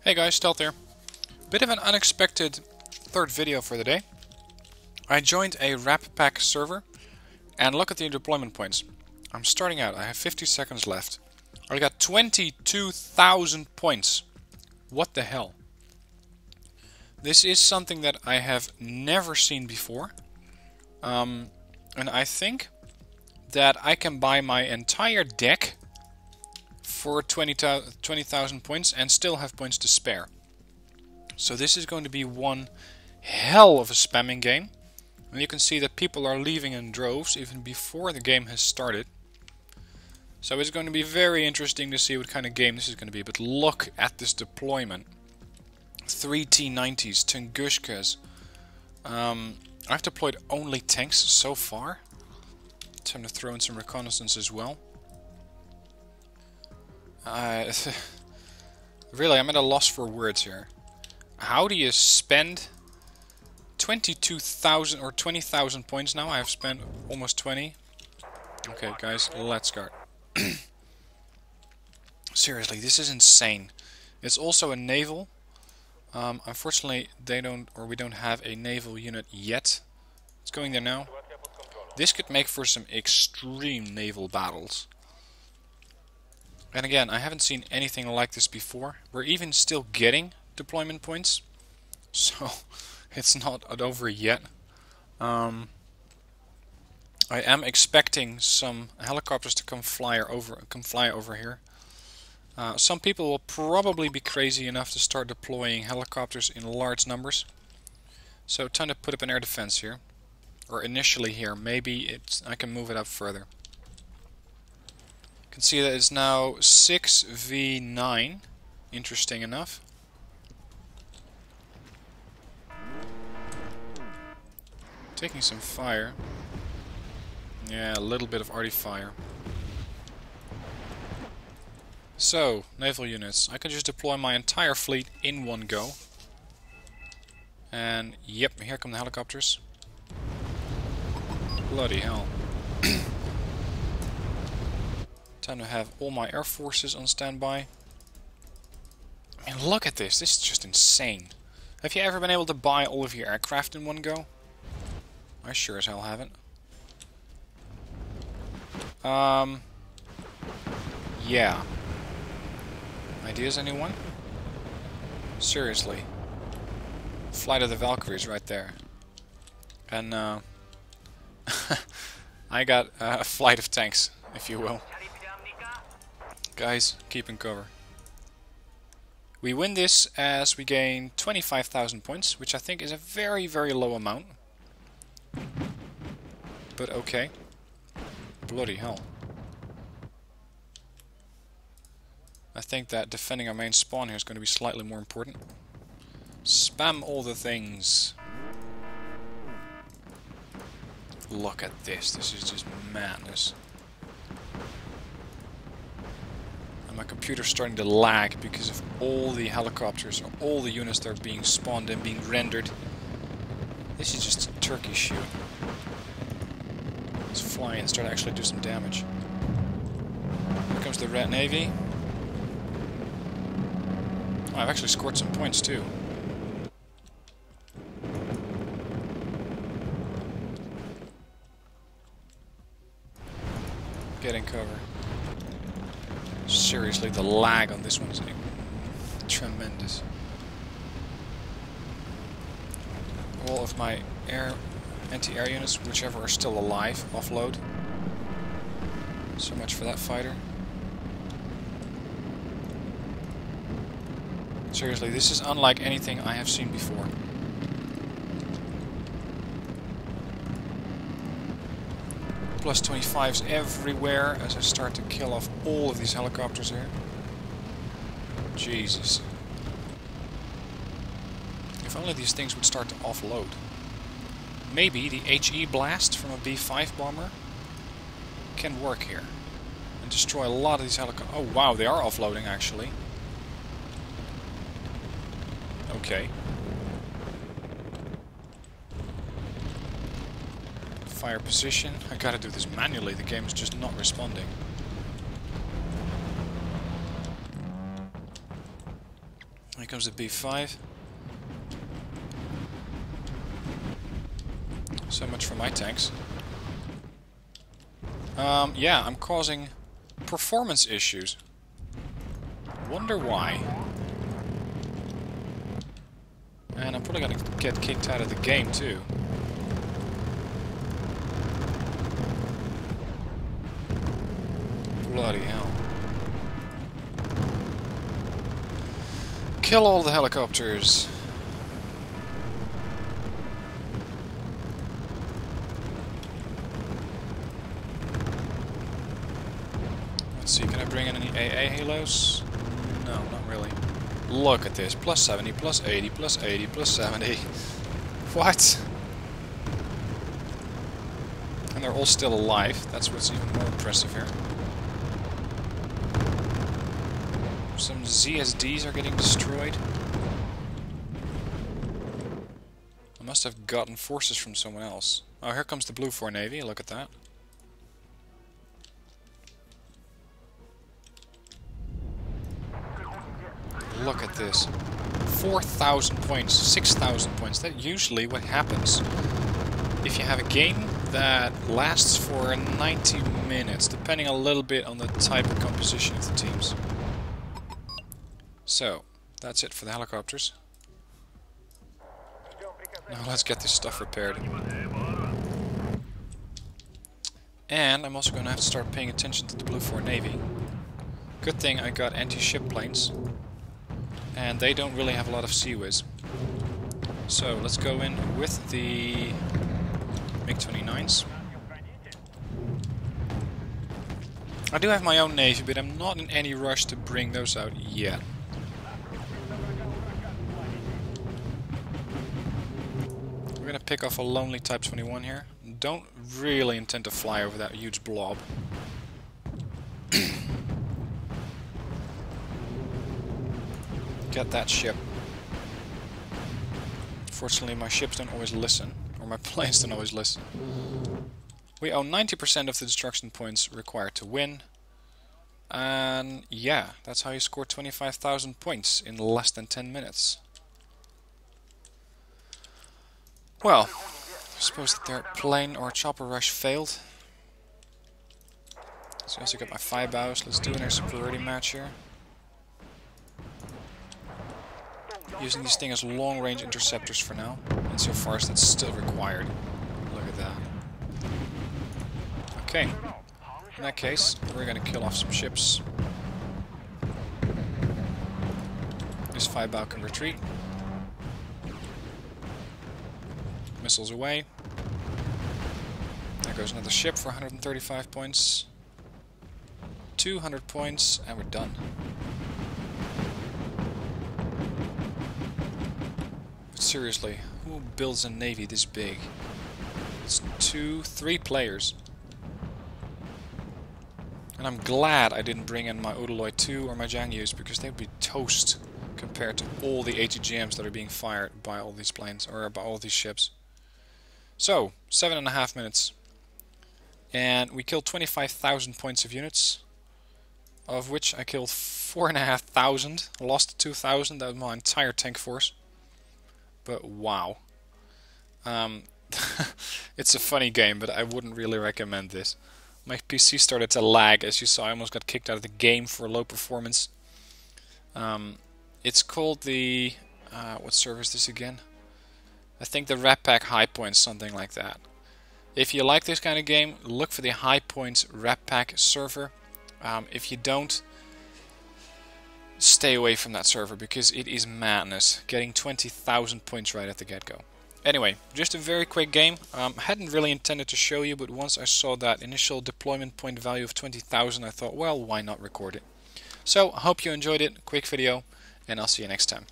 Hey guys, Stealth here. Bit of an unexpected third video for the day. I joined a Wrap Pack server and look at the deployment points. I'm starting out, I have 50 seconds left. I got 22,000 points. What the hell? This is something that I have never seen before. And I think that I can buy my entire deck for 20,000 points and still have points to spare. So this is going to be one hell of a spamming game. And you can see that people are leaving in droves even before the game has started. So it's going to be very interesting to see what kind of game this is going to be. But look at this deployment. 3 T-90s, Tungushkas. I've deployed only tanks so far. Time to throw in some reconnaissance as well. Really, I'm at a loss for words here. How do you spend 22,000 or 20,000 points now? I have spent almost 20. Okay, guys, let's go. Seriously, this is insane. It's also a naval. Unfortunately, we don't have a naval unit yet. It's going there now. This could make for some extreme naval battles. And again, I haven't seen anything like this before. We're even still getting deployment points, so it's not over yet. I am expecting some helicopters to come fly over here. Some people will probably be crazy enough to start deploying helicopters in large numbers. So time to put up an air defense here, or initially here. Maybe I can move it up further. You can see that it's now 6v9. Interesting enough. Taking some fire. Yeah, a little bit of arty fire. So, naval units. I can just deploy my entire fleet in one go. And yep, here come the helicopters. Bloody hell. Time to have all my air forces on standby. I mean, look at this. This is just insane. Have you ever been able to buy all of your aircraft in one go? I sure as hell haven't. Yeah. Ideas, anyone? Seriously. Flight of the Valkyries right there. And, I got a flight of tanks, if you will. Guys, keep in cover. We win this as we gain 25,000 points, which I think is a very, very low amount. But okay. Bloody hell. I think that defending our main spawn here is going to be slightly more important. Spam all the things. Look at this. This is just madness. And my computer's starting to lag because of all the helicopters or all the units that are being spawned and being rendered. This is just a turkey shoot. Let's fly and start to actually do some damage. Here comes the Red Navy. Oh, I've actually scored some points too. Getting cover. Seriously, the lag on this one is tremendous. All of my anti-air units, whichever are still alive, offload. So much for that fighter. Seriously, this is unlike anything I have seen before. Plus 25s everywhere as I start to kill off all of these helicopters here. Jesus. If only these things would start to offload. Maybe the HE blast from a B5 bomber can work here and destroy a lot of these helicopters. Oh wow, they are offloading actually. Okay. Fire position. I gotta do this manually, the game is just not responding. Here comes the B5. So much for my tanks. Yeah, I'm causing performance issues. Wonder why. And I'm probably gonna get kicked out of the game too. Bloody hell. Kill all the helicopters. Let's see, can I bring in any AA halos? No, not really. Look at this. Plus 70, plus 80, plus 80, plus 70. What? And they're all still alive. That's what's even more impressive here. Some ZSDs are getting destroyed. I must have gotten forces from someone else. Oh, here comes the Blue 4 Navy. Look at that. Look at this. 4,000 points, 6,000 points. That's usually what happens if you have a game that lasts for 90 minutes, depending a little bit on the type and composition of the teams. So, that's it for the helicopters. Now let's get this stuff repaired. And I'm also going to have to start paying attention to the Blue 4 Navy. Good thing I got anti-ship planes. And they don't really have a lot of CWIS. So let's go in with the MiG-29s. I do have my own navy, but I'm not in any rush to bring those out yet. We're gonna pick off a lonely Type 21 here. Don't really intend to fly over that huge blob. Get that ship. Fortunately, my ships don't always listen, or my planes don't always listen. We own 90% of the destruction points required to win. And yeah, that's how you score 25,000 points in less than 10 minutes. Well, I suppose that their plane or chopper rush failed. So I also got my 5 bows. Let's do an air superiority match here. Using these things as long-range interceptors for now, insofar as that's still required. Look at that. Okay, in that case, we're going to kill off some ships. This 5 bow can retreat. Missiles away. There goes another ship for 135 points. 200 points, and we're done. But seriously, who builds a navy this big? It's 3 players. And I'm glad I didn't bring in my Odaloy 2 or my Jangyus, because they would be toast compared to all the ATGMs that are being fired by all these planes, or by all these ships. So, 7.5 minutes. And we killed 25,000 points of units, of which I killed 4,500. Lost 2,000, that was my entire tank force. But wow. It's a funny game, but I wouldn't really recommend this. My PC started to lag, as you saw. I almost got kicked out of the game for low performance. It's called the... what server is this again? I think the Red Pack High Points, something like that. If you like this kind of game, look for the High Points Red Pack server. If you don't, stay away from that server, because it is madness, getting 20,000 points right at the get-go. Anyway, just a very quick game. Hadn't really intended to show you, but once I saw that initial deployment point value of 20,000, I thought, well, why not record it? So, I hope you enjoyed it. Quick video, and I'll see you next time.